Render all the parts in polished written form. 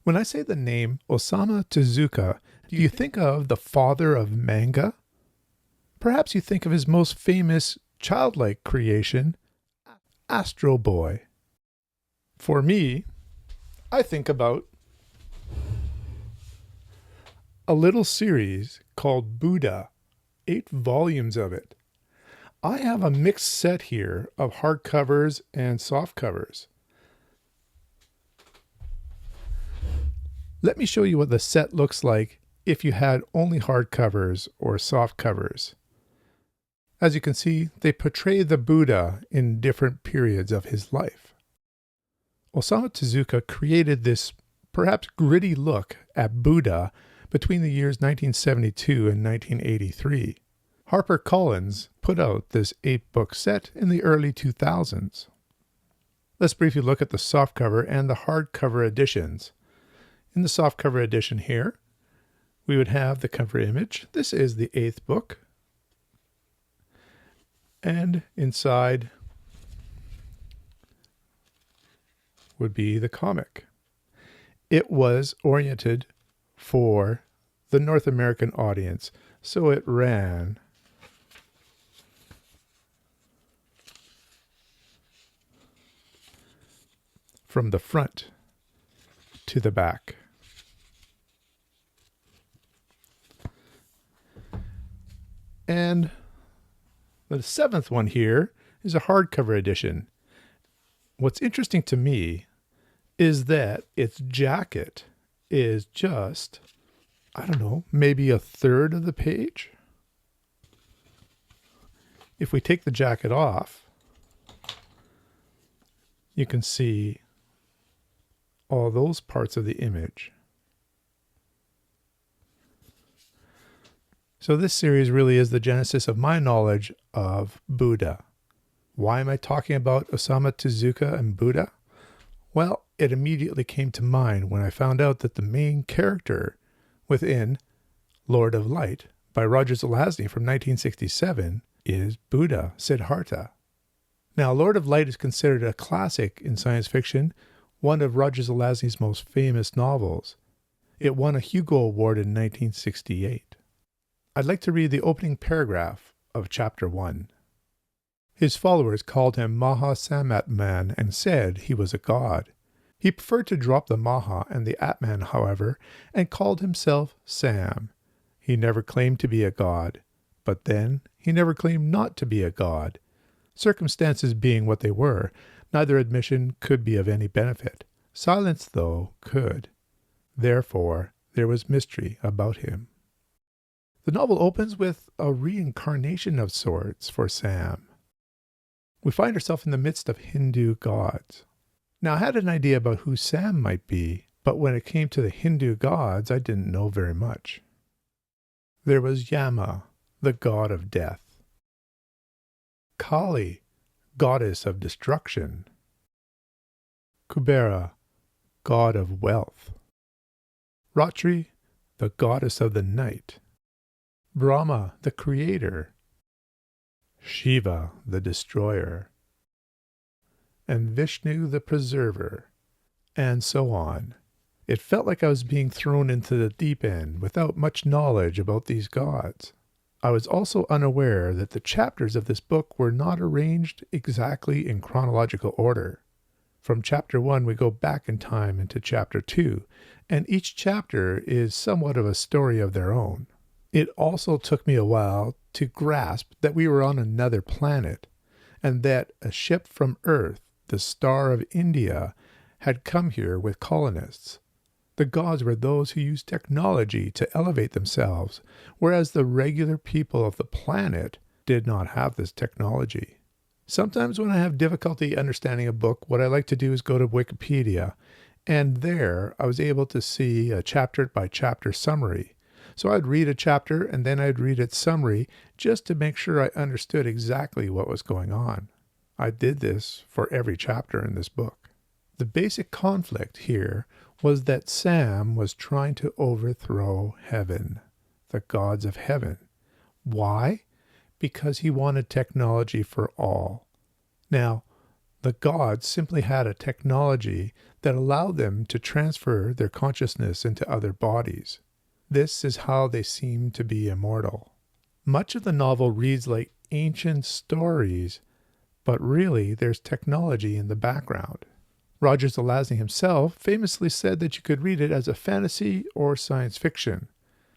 When I say the name Osamu Tezuka, do you think of the father of manga? Perhaps you think of his most famous childlike creation, Astro Boy. For me, I think about a little series called Buddha, 8 volumes of it. I have a mixed set here of hardcovers and softcovers. Let me show you what the set looks like if you had only hardcovers or softcovers. As you can see, they portray the Buddha in different periods of his life. Osamu Tezuka created this perhaps gritty look at Buddha between the years 1972 and 1983. HarperCollins put out this 8-book set in the early 2000s. Let's briefly look at the softcover and the hardcover editions. In the softcover edition here, we would have the cover image. This is the 8th book. And inside would be the comic. It was oriented for the North American audience, so it ran from the front to the back. And the 7th one here is a hardcover edition. What's interesting to me is that its jacket is just, I don't know, maybe a third of the page. If we take the jacket off, you can see all those parts of the image. So this series really is the genesis of my knowledge of Buddha. Why am I talking about Osamu Tezuka and Buddha? Well, it immediately came to mind when I found out that the main character within Lord of Light by Roger Zelazny from 1967 is Buddha, Siddhartha. Now, Lord of Light is considered a classic in science fiction, one of Roger Zelazny's most famous novels. It won a Hugo Award in 1968. I'd like to read the opening paragraph of Chapter 1. His followers called him Maha Samatman and said he was a god. He preferred to drop the Maha and the Atman, however, and called himself Sam. He never claimed to be a god, but then he never claimed not to be a god. Circumstances being what they were, neither admission could be of any benefit. Silence, though, could. Therefore, there was mystery about him. The novel opens with a reincarnation of sorts for Sam. We find ourselves in the midst of Hindu gods. Now, I had an idea about who Sam might be, but when it came to the Hindu gods, I didn't know very much. There was Yama, the god of death. Kali, goddess of destruction. Kubera, god of wealth. Ratri, the goddess of the night. Brahma, the creator. Shiva, the destroyer. And Vishnu, the preserver. And so on. It felt like I was being thrown into the deep end without much knowledge about these gods. I was also unaware that the chapters of this book were not arranged exactly in chronological order. From Chapter 1 we go back in time into Chapter 2, and each chapter is somewhat of a story of their own. It also took me a while to grasp that we were on another planet, and that a ship from Earth, the Star of India, had come here with colonists. The gods were those who used technology to elevate themselves, whereas the regular people of the planet did not have this technology. Sometimes when I have difficulty understanding a book, what I like to do is go to Wikipedia, and there I was able to see a chapter-by-chapter summary. So I'd read a chapter and then I'd read its summary just to make sure I understood exactly what was going on. I did this for every chapter in this book. The basic conflict here was that Sam was trying to overthrow heaven, the gods of heaven. Why? Because he wanted technology for all. Now, the gods simply had a technology that allow them to transfer their consciousness into other bodies. This is how they seem to be immortal. Much of the novel reads like ancient stories, but really there's technology in the background. Roger Zelazny himself famously said that you could read it as a fantasy or science fiction.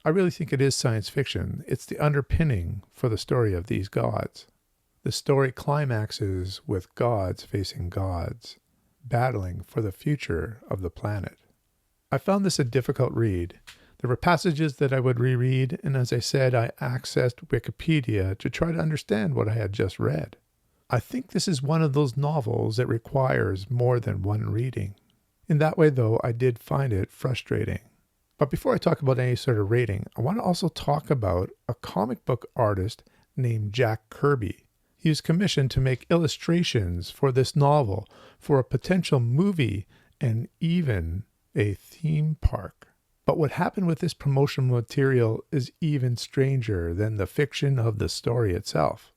I really think it is science fiction. It's the underpinning for the story of these gods. The story climaxes with gods facing gods, battling for the future of the planet. I found this a difficult read. There were passages that I would reread, and as I said, I accessed Wikipedia to try to understand what I had just read. I think this is one of those novels that requires more than one reading. In that way, though, I did find it frustrating. But before I talk about any sort of rating, I want to also talk about a comic book artist named Jack Kirby. He was commissioned to make illustrations for this novel for a potential movie and even a theme park. But what happened with this promotional material is even stranger than the fiction of the story itself.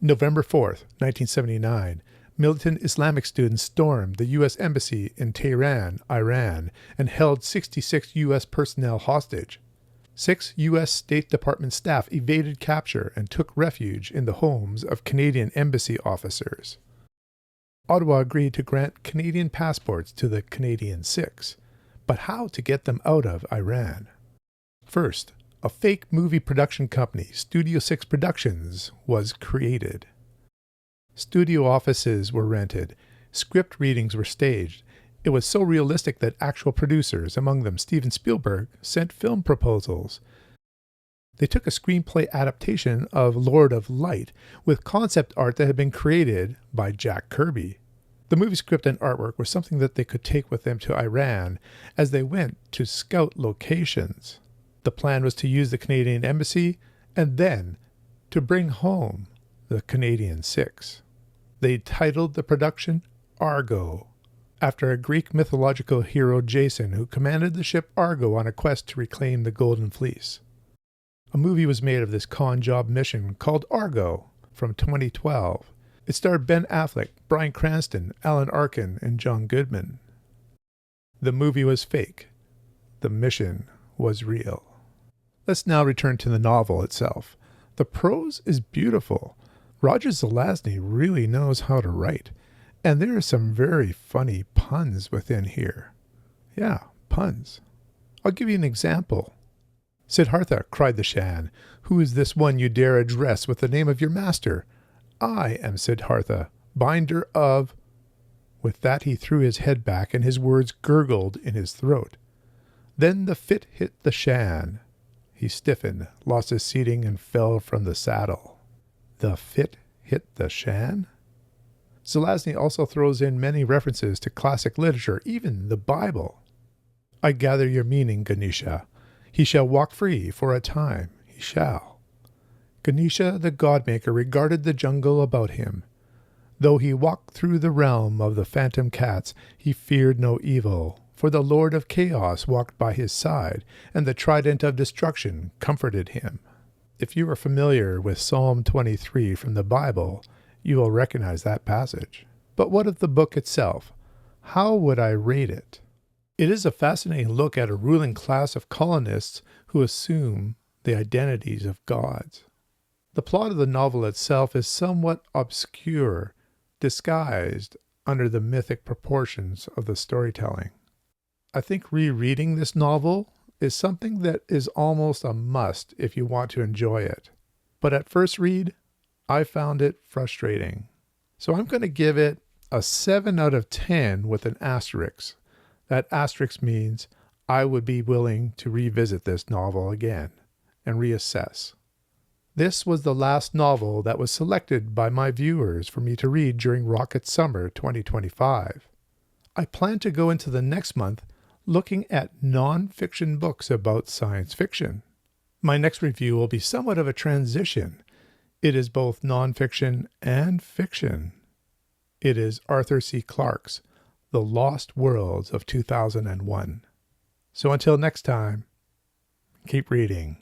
November 4th, 1979, militant Islamic students stormed the U.S. Embassy in Tehran, Iran, and held 66 U.S. personnel hostage. 6 U.S. State Department staff evaded capture and took refuge in the homes of Canadian embassy officers. Ottawa agreed to grant Canadian passports to the Canadian 6, but how to get them out of Iran? First, a fake movie production company, Studio 6 Productions, was created. Studio offices were rented, script readings were staged. It was so realistic that actual producers, among them Steven Spielberg, sent film proposals. They took a screenplay adaptation of Lord of Light with concept art that had been created by Jack Kirby. The movie script and artwork were something that they could take with them to Iran as they went to scout locations. The plan was to use the Canadian Embassy and then to bring home the Canadian 6. They titled the production Argo, after a Greek mythological hero Jason who commanded the ship Argo on a quest to reclaim the Golden Fleece. A movie was made of this con job mission called Argo from 2012. It starred Ben Affleck, Bryan Cranston, Alan Arkin, and John Goodman. The movie was fake. The mission was real. Let's now return to the novel itself. The prose is beautiful. Roger Zelazny really knows how to write, and there are some very funny puns within here. Yeah, puns. I'll give you an example. "Siddhartha," cried the Shan, "who is this one you dare address with the name of your master? I am Siddhartha, binder of—" With that he threw his head back and his words gurgled in his throat. Then the fit hit the Shan. He stiffened, lost his seating, and fell from the saddle. The fit hit the Shan? Zelazny also throws in many references to classic literature, even the Bible. "I gather your meaning, Ganesha. He shall walk free for a time, he shall." Ganesha, the godmaker, regarded the jungle about him. Though he walked through the realm of the phantom cats, he feared no evil, for the Lord of Chaos walked by his side, and the trident of destruction comforted him. If you are familiar with Psalm 23 from the Bible, you will recognize that passage. But what of the book itself? How would I rate it? It is a fascinating look at a ruling class of colonists who assume the identities of gods. The plot of the novel itself is somewhat obscure, disguised under the mythic proportions of the storytelling. I think rereading this novel is something that is almost a must if you want to enjoy it. But at first read, I found it frustrating. So I'm going to give it a 7 out of 10 with an asterisk. That asterisk means I would be willing to revisit this novel again and reassess. This was the last novel that was selected by my viewers for me to read during Rocket Summer 2025. I plan to go into the next month looking at non-fiction books about science fiction. My next review will be somewhat of a transition. It is both non-fiction and fiction. It is Arthur C. Clarke's The Lost Worlds of 2001. So until next time, keep reading.